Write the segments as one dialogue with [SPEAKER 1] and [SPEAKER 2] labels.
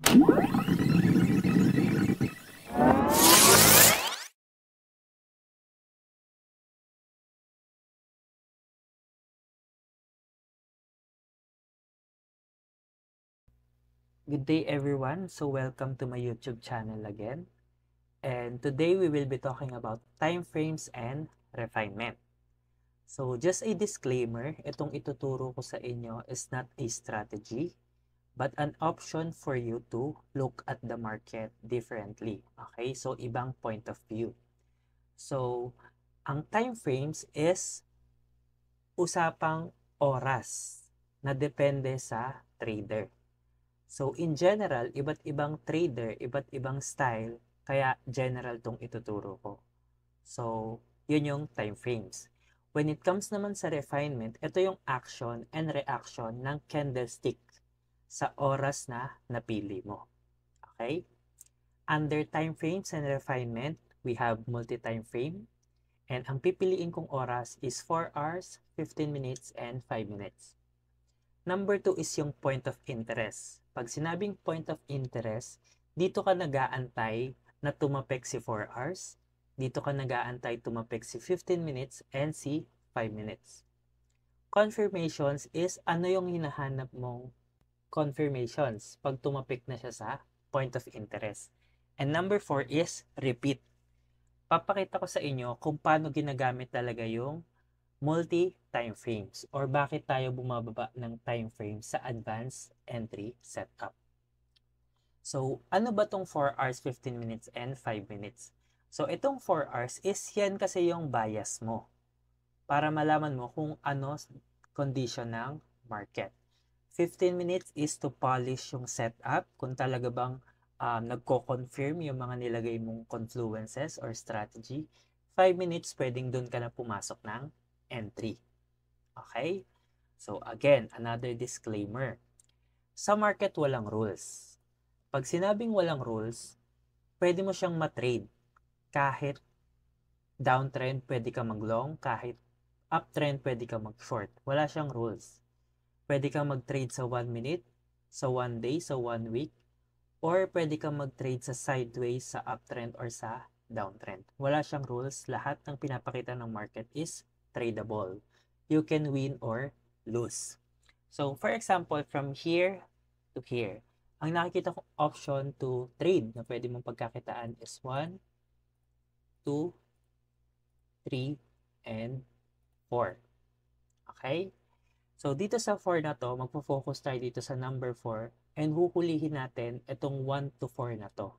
[SPEAKER 1] Good day everyone, so welcome to my YouTube channel again. And today we will be talking about time frames and refinement. So just a disclaimer, itong ituturo ko sa inyo is not a strategy, but an option for you to look at the market differently. Okay, so ibang point of view. So ang time frames is usapang oras na depende sa trader. So, in general, iba't ibang trader, iba't ibang style, kaya general tong ituturo ko. So, yun yung time frames. When it comes naman sa refinement, ito yung action and reaction ng candlestick sa oras na napili mo. Okay? Under time frames and refinement, we have multi-time frame. And ang pipiliin kong oras is 4 hours, 15 minutes, and 5 minutes. Number 2 is yung point of interest. Pag sinabing point of interest, dito ka nag-aantay na tumapek si 4 hours, dito ka nag-aantay tumapek si 15 minutes, and si 5 minutes. Confirmations is ano yung hinahanap mong confirmations pag tumapek na siya sa point of interest. And number 4 is repeat. Papakita ko sa inyo kung paano ginagamit talaga yung multi-time frames or bakit tayo bumababa ng time frame sa advanced entry setup. So, ano ba tong 4 hours, 15 minutes, and 5 minutes? So, itong 4 hours is yan kasi yung bias mo para malaman mo kung ano condition ng market. 15 minutes is to polish yung setup kung talaga bang nagko-confirm yung mga nilagay mong confluences or strategy. 5 minutes, pwedeng doon ka na pumasok ng entry. Okay? So again, another disclaimer. Sa market, walang rules. Pag sinabing walang rules, pwede mo siyang matrade. Kahit downtrend, pwede ka mag-long. Kahit uptrend, pwede ka mag-short. Wala siyang rules. Pwede kang mag-trade sa 1 minute, sa 1 day, sa 1 week, or pwede kang mag-trade sa sideways, sa uptrend, or sa downtrend. Wala siyang rules. Lahat ng pinapakita ng market is tradable. You can win or lose. So, for example, from here to here, ang nakikita kong option to trade na pwede mong pagkakitaan is 1, 2, 3, and 4. Okay? So, dito sa 4 na to, magpo-focus tayo dito sa number 4 and huhulihin natin itong 1 to 4 na to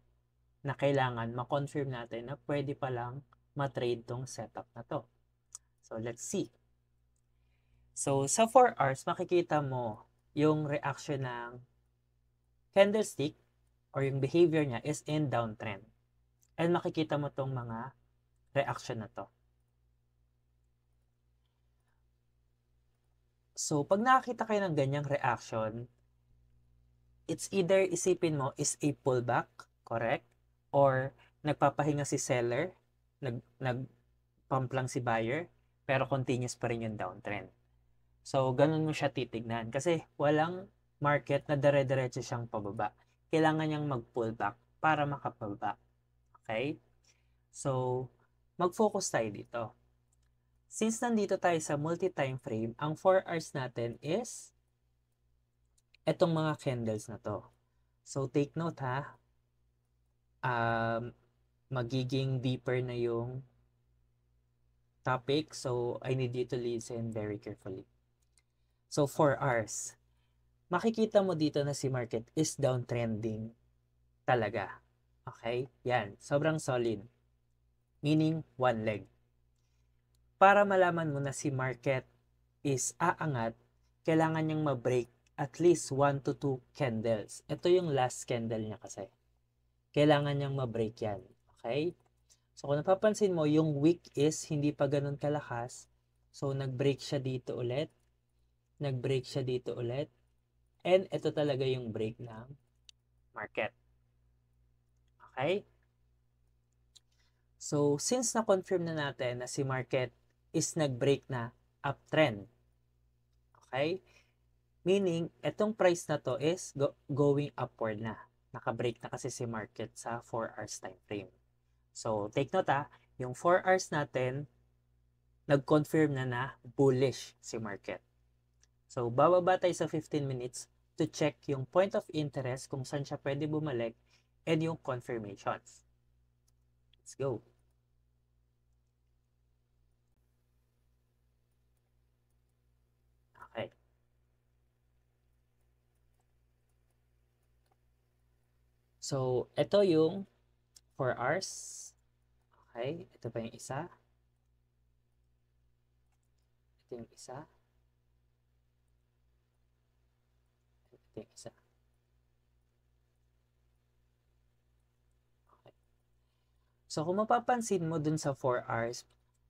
[SPEAKER 1] na kailangan ma-confirm natin na pwede palang ma-trade tong setup na to. So, let's see. So, sa 4 hours, makikita mo yung reaction ng candlestick or yung behavior niya is in downtrend. And makikita mo tong mga reaction na to. So, pag nakakita kayo ng ganyang reaction, it's either isipin mo is a pullback, correct? Or nagpapahinga si seller, nag-pump lang si buyer, pero continuous pa rin yung downtrend. So, ganun mo siya titignan. Kasi walang market na dire-diretso siyang pababa. Kailangan niyang mag-pullback para makapababa. Okay? So, mag-focus tayo dito. Since nandito tayo sa multi-time frame, ang 4 hours natin is etong mga candles na to. So, take note ha. Magiging deeper na yung topic. So, I need you to listen very carefully. So, 4 hours. Makikita mo dito na si market is downtrending talaga. Okay? Yan. Sobrang solid. Meaning, one leg. Para malaman mo na si market is aangat, kailangan niyang ma-break at least 1 to 2 candles. Ito yung last candle niya kasi. Kailangan niyang ma-break yan. Okay? So, kung napapansin mo, yung wick is hindi pa ganun kalakas. So, nag-break siya dito ulit. Nag-break siya dito ulit. And ito talaga yung break ng market. Okay? So, since na-confirm na natin na si market is nag-break na uptrend. Okay? Meaning, itong price na to is going upward na. Naka-break na kasi si market sa 4 hours time frame. So, take note yung 4 hours natin, nag-confirm na bullish si market. So, bababa tayo sa 15 minutes to check yung point of interest kung saan siya pwede bumalik and yung confirmations. Let's go. Okay. So, ito yung 4 hours. Okay. Ito pa yung isa. Ito yung isa. Ito yung isa. Okay. So, kung mapapansin mo dun sa 4 hours,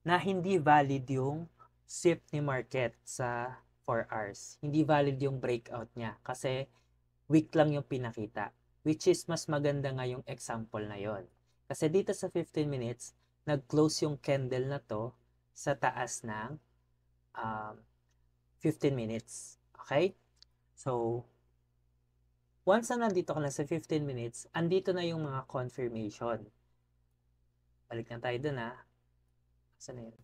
[SPEAKER 1] na hindi valid yung SIP ni market sa 4 hours. Hindi valid yung breakout niya kasi weak lang yung pinakita. Which is mas maganda nga yung example na yon. Kasi dito sa 15 minutes, nag-close yung candle na to sa taas ng 15 minutes. Okay? So, once na nandito ka na sa 15 minutes, andito na yung mga confirmation. Balik na tayo dun Saan na yun?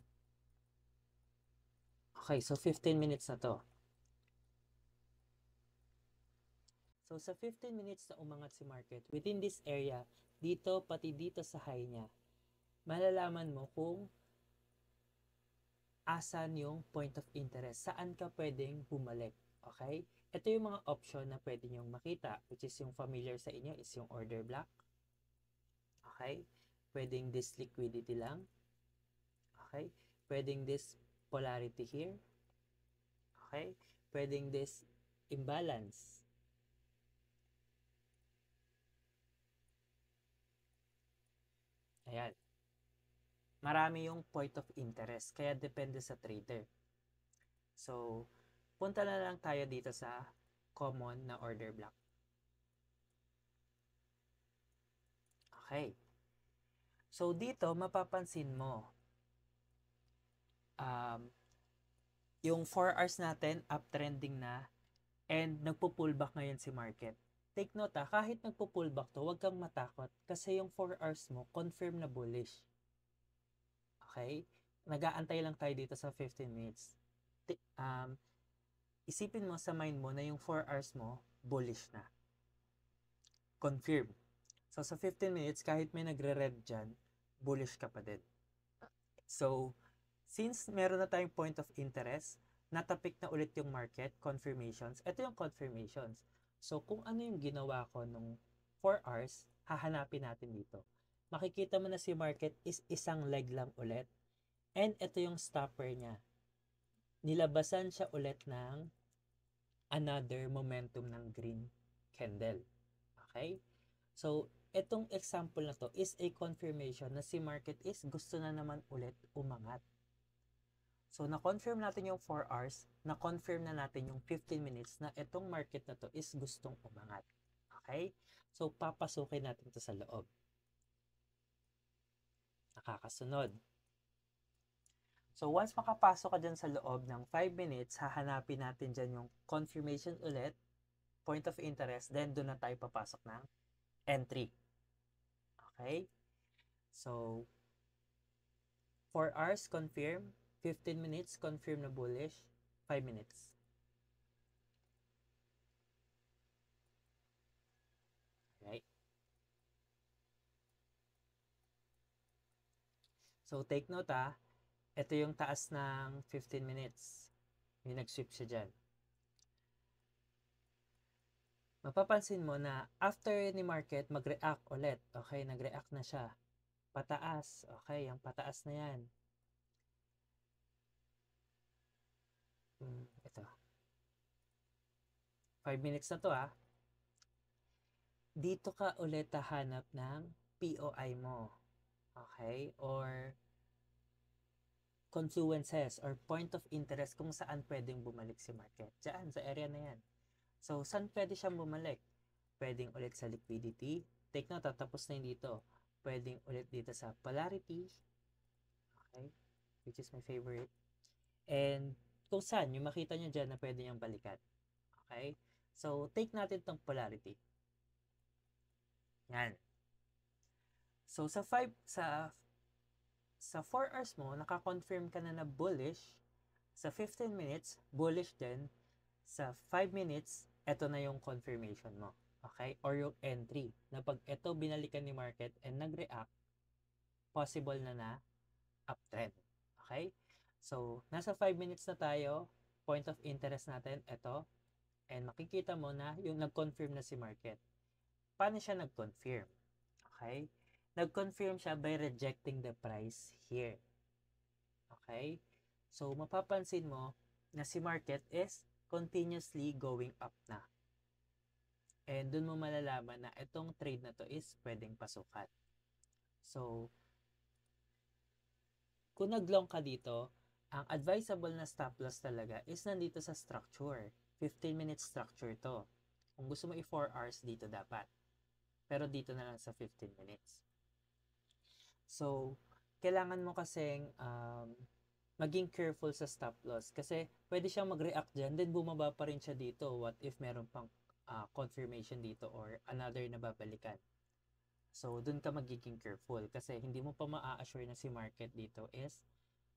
[SPEAKER 1] Okay, so 15 minutes na to. So, sa 15 minutes na umangat si market, within this area, dito, pati dito sa high niya, malalaman mo kung asan yung point of interest, saan ka pwedeng bumalik. Okay? Ito yung mga option na pwede nyong makita, which is yung familiar sa inyo is yung order block. Okay? Pwedeng this liquidity lang. Okay? Pwedeng this polarity here. Okay? Pwedeng this imbalance. Ayan. Marami yung point of interest, kaya depende sa trader. So, punta na lang tayo dito sa common na order block. Okay. So, dito, mapapansin mo, yung 4 hours natin, uptrending na, and nagpo-pullback ngayon si market. Take note kahit nagpo-pullback to, huwag kang matakot kasi yung 4 hours mo, confirm na bullish. Okay? Nag-aantay lang tayo dito sa 15 minutes. Isipin mo sa mind mo na yung 4 hours mo, bullish na. Confirm. So, sa 15 minutes, kahit may nagre-red dyan, bullish ka pa din. So, since meron na tayong point of interest, natapik na ulit yung market, confirmations. Ito yung confirmations. So, kung ano yung ginawa ko nung 4 hours, hahanapin natin dito. Makikita mo na si market is isang leg lang ulit. And ito yung stopper niya. Nilabasan siya ulit ng another momentum ng green candle. Okay? So, itong example na to is a confirmation na si market is gusto na naman ulit umangat. So, na-confirm natin yung 4 hours, na-confirm na natin yung 15 minutes na itong market na to is gustong umangat. Okay? So, papasukin natin to sa loob. Nakakasunod. So, once makapasok ka dyan sa loob ng 5 minutes, hahanapin natin dyan yung confirmation ulit, point of interest, then doon na tayo papasok ng entry. Okay? So, 4 hours, confirm. 15 minutes, confirm na bullish. 5 minutes. Right? So, take note ito yung taas ng 15 minutes. May nag-sweep siya dyan. Mapapansin mo na after ni market, mag-react ulit. Okay, nag-react na siya. Pataas. Okay, yung pataas na yan. Ito. 5 minutes na to Dito ka ulit hahanap ng POI mo. Okay? Or confluences or point of interest kung saan pwedeng bumalik si market. Diyan, sa area na yan. So, saan pwede siyang bumalik? Pwedeng ulit sa liquidity. Take note, tapos na yun dito. Pwedeng ulit dito sa polarity. Okay? Which is my favorite. And kung saan, yung makita nyo dyan na pwede niyang balikan. Okay? So, take natin tong polarity. Yan. So, sa 4 hours mo, naka-confirm ka na bullish. Sa 15 minutes, bullish din. Sa 5 minutes, eto na yung confirmation mo. Okay? Or yung entry. Na pag eto binalikan ni market and nag-react, possible na uptrend. Okay? So, nasa 5 minutes na tayo. Point of interest natin, eto. And makikita mo na yung nag-confirm na si market. Paano siya nag-confirm? Okay? Nag-confirm siya by rejecting the price here. Okay? So, mapapansin mo na si market is continuously going up na. And dun mo malalaman na itong trade na to is pwedeng pasukat. So, kung nag-long ka dito, ang advisable na stop loss talaga is nandito sa structure. 15-minute structure to. Kung gusto mo i-4 hours dito dapat. Pero dito na lang sa 15 minutes. So, kailangan mo kasing maging careful sa stop loss kasi pwede siyang mag-react dyan then bumaba pa rin siya dito. What if meron pang confirmation dito or another na babalikan? So, dun ka magiging careful kasi hindi mo pa maa-assure na si market dito is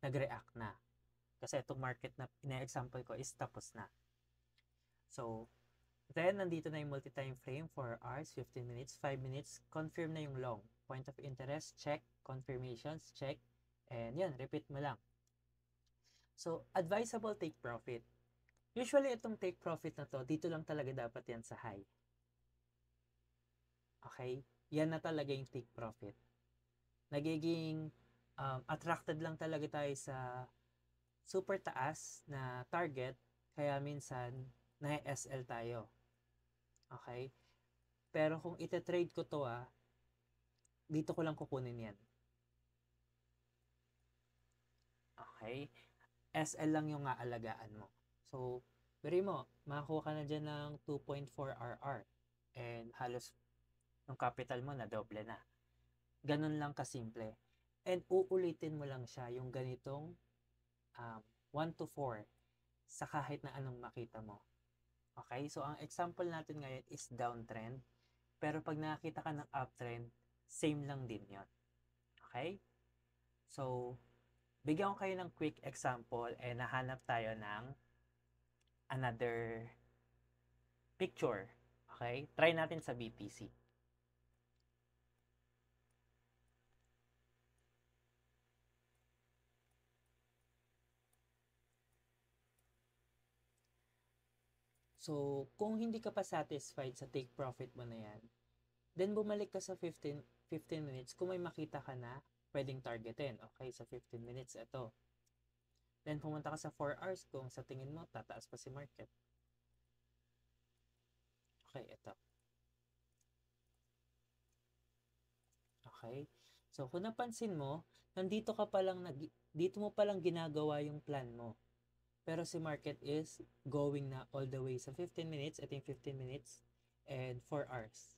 [SPEAKER 1] nag-react na. Kasi itong market na ina-example ko is tapos na. So, then, nandito na yung multi-time frame, 4 hours, 15 minutes, 5 minutes, confirm na yung long. Point of interest, check. Confirmations, check. And yan, repeat mo lang. So, advisable take profit. Usually, itong take profit na to, dito lang talaga dapat yan sa high. Okay? Yan na talaga yung take profit. Nagiging attracted lang talaga tayo sa super taas na target, kaya minsan, na-SL tayo. Okay? Pero kung ite-trade ko to dito ko lang kukunin yan. Okay? SL lang yung aalagaan mo. So, pero mo, makakuha ka na dyan ng 2.4 RR. And halos yung capital mo na doble na. Ganun lang kasimple. And uulitin mo lang siya yung ganitong 1 to 4 sa kahit na anong makita mo. Okay? So, ang example natin ngayon is downtrend. Pero pag nakakita ka ng uptrend, same lang din yon. Okay? So, bigyan ko kayo ng quick example and nahanap tayo ng another picture. Okay? Try natin sa BTC. So, kung hindi ka pa satisfied sa take profit mo na yan, then bumalik ka sa 15 minutes kung may makita ka na pwedeng targetin. Okay, sa 15 minutes, ito. Then pumunta ka sa 4 hours kung sa tingin mo tataas pa si market. Okay, ito. Okay? So, kung napansin mo, nandito ka palang dito mo palang ginagawa yung plan mo. Pero si market is going na all the way sa 15 minutes, ito yung 15 minutes, and 4 hours.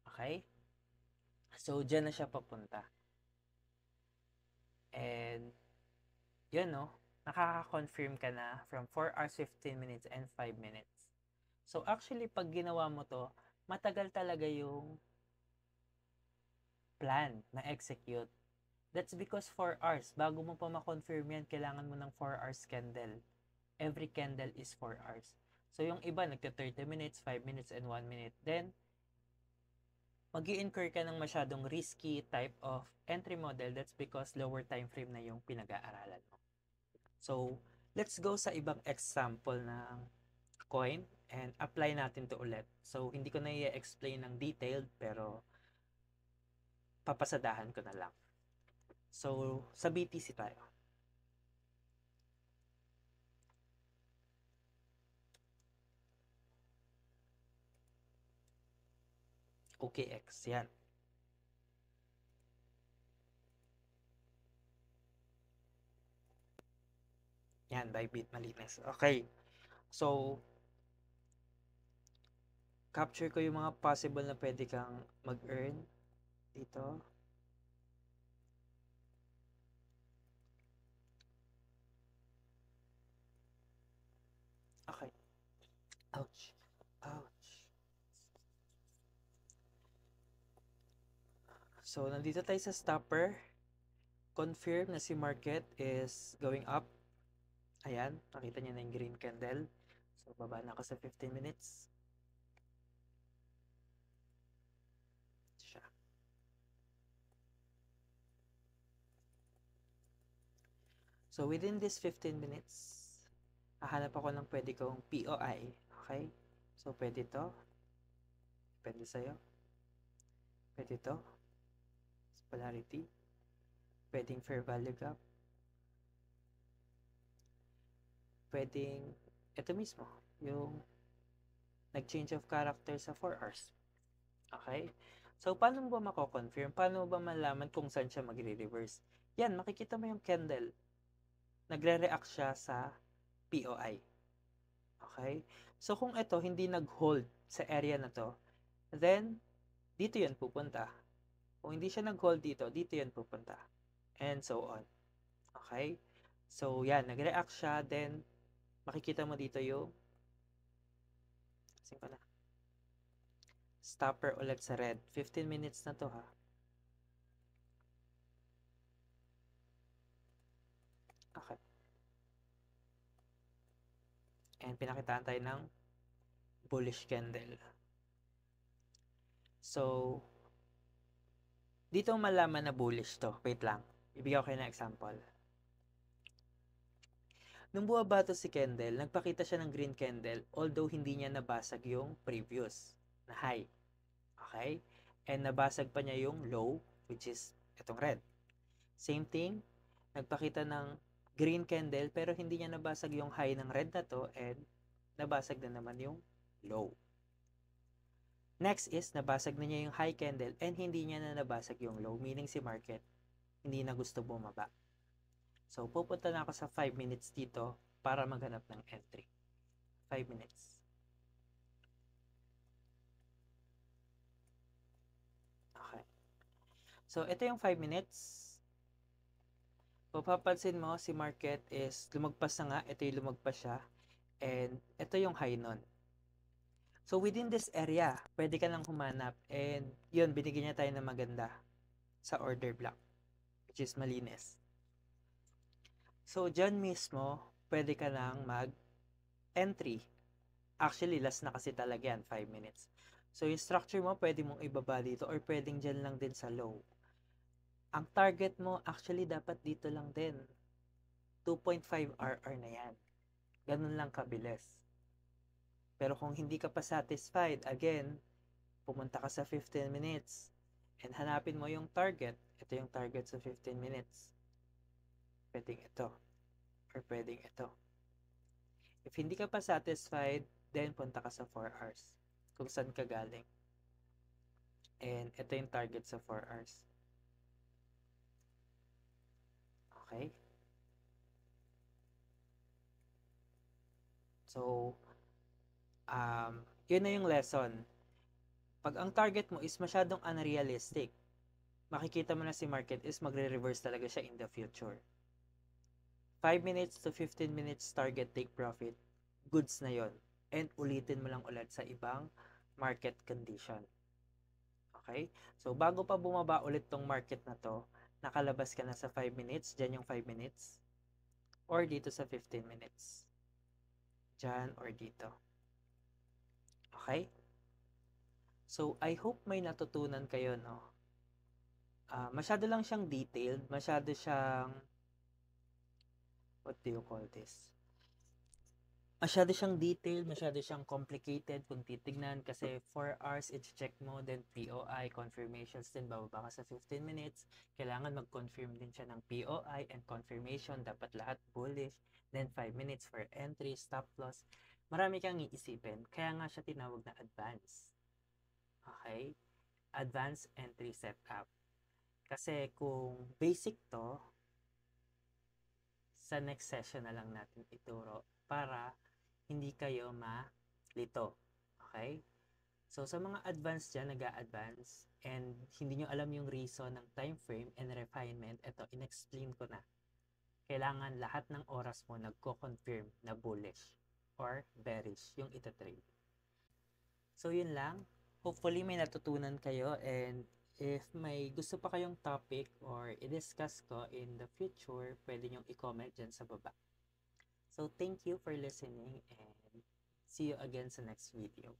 [SPEAKER 1] Okay? So, dyan na siya papunta. And, yun no, nakaka-confirm ka na from 4 hours, 15 minutes, and 5 minutes. So, actually, pag ginawa mo to, matagal talaga yung plan na execute. That's because 4 hours. Bago mo pa ma-confirm yan, kailangan mo ng 4 hours candle. Every candle is 4 hours. So, yung iba, nagta 30 minutes, 5 minutes, and 1 minute. Then, mag-i-incur ka ng masyadong risky type of entry model. That's because lower time frame na yung pinag-aaralan mo. So, let's go sa ibang example ng coin and apply natin to ulit. So, hindi ko na i-explain ng detailed pero papasadahan ko na lang. So, sa BTC tayo. OKX, yan. Yan, Bybit malinis. Okay. So, capture ko yung mga possible na pwede kang mag-earn dito. Okay. Ouch. Ouch. So, nandito tayo sa stopper. Confirm na si market is going up. Ayan, nakita niyo na yung green candle. So, baba na ako sa 15 minutes. Siya. So, within this 15 minutes, hahanap ako ng pwede kong POI. Okay? So, pwede to. Pwede sa'yo. Pwede to. Polarity. Pwedeng fair value gap. Pwedeng ito mismo. Yung nag-change of character sa 4 hours. Okay? So, paano mo ba mako-confirm? Paano mo ba malaman kung saan siya magre-reverse? Yan, makikita mo yung candle. Nagre-react siya sa POI. Okay? So, kung ito hindi nag-hold sa area na to, then, dito yan pupunta. Kung hindi siya nag-hold dito, dito yan pupunta. And so on. Okay? So, yan, nag-react siya, then, makikita mo dito yung ko na. Stopper ulit sa red. 15 minutes na to ha. Okay. And pinakitaan tayo ng bullish candle. So, dito malaman na bullish to. Wait lang. Ibigay ko kayo ng example. Nung bumaba to si candle, nagpakita siya ng green candle although hindi niya nabasag yung previous na high. Okay? And nabasag pa niya yung low, which is itong red. Same thing, nagpakita ng green candle pero hindi niya nabasag yung high ng red na to and nabasag na naman yung low. Next is, nabasag na niya yung high candle and hindi niya na nabasag yung low, meaning si market hindi na gusto bumaba. So, pupunta na ako sa 5 minutes dito para maghanap ng entry. 5 minutes. Okay. So, ito yung 5 minutes. Papapansin mo, si market is lumagpas na nga. Ito yung lumagpas siya. And ito yung high nun. So, within this area, pwede ka lang humanap. And yun, binigyan niya tayo ng maganda sa order block, which is malinis. So, dyan mismo, pwede ka lang mag-entry. Actually, last na kasi talaga yan, 5 minutes. So, yung structure mo, pwede mong ibaba dito or pwedeng dyan lang din sa low. Ang target mo, actually, dapat dito lang din. 2.5 RR na yan. Ganun lang kabilis. Pero kung hindi ka pa satisfied, again, pumunta ka sa 15 minutes and hanapin mo yung target. Ito yung target sa 15 minutes. Pwedeng ito or pwedeng ito. If hindi ka pa satisfied, then punta ka sa 4 hours kung saan ka galing. And ito yung target sa 4 hours. Okay? So, yun na yung lesson. Pag ang target mo is masyadong unrealistic, makikita mo na si market is magre-reverse talaga siya in the future. 5 minutes to 15 minutes target take profit, goods na yon. And ulitin mo lang ulit sa ibang market condition. Okay? So, bago pa bumaba ulit tong market na to, nakalabas ka na sa 5 minutes, dyan yung 5 minutes, or dito sa 15 minutes. Dyan or dito. Okay? So, I hope may natutunan kayo, no? Masyado lang siyang detailed, masyado siyang, what do you call this? Masyado siyang detailed, masyado siyang complicated kung titignan kasi 4 hours i-check mo, then POI, confirmations din, bababa ka sa 15 minutes, kailangan mag-confirm din siya ng POI and confirmation, dapat lahat bullish, then 5 minutes for entry, stop loss, marami kang iisipin, kaya nga siya tinawag na advance. Okay? Advanced entry setup. Kasi kung basic to, sa next session na lang natin ituro para hindi kayo malito. Okay? So, sa mga advanced dyan, nag-a-advance, and hindi nyo alam yung reason ng time frame and refinement, ito, in-explain ko na. Kailangan lahat ng oras mo nagko-confirm na bullish or bearish yung itatrade. So, yun lang. Hopefully, may natutunan kayo and If may gusto pa kayong topic or i-discuss ko in the future, pwede nyong i-comment dyan sa baba. So, thank you for listening and see you again sa next video.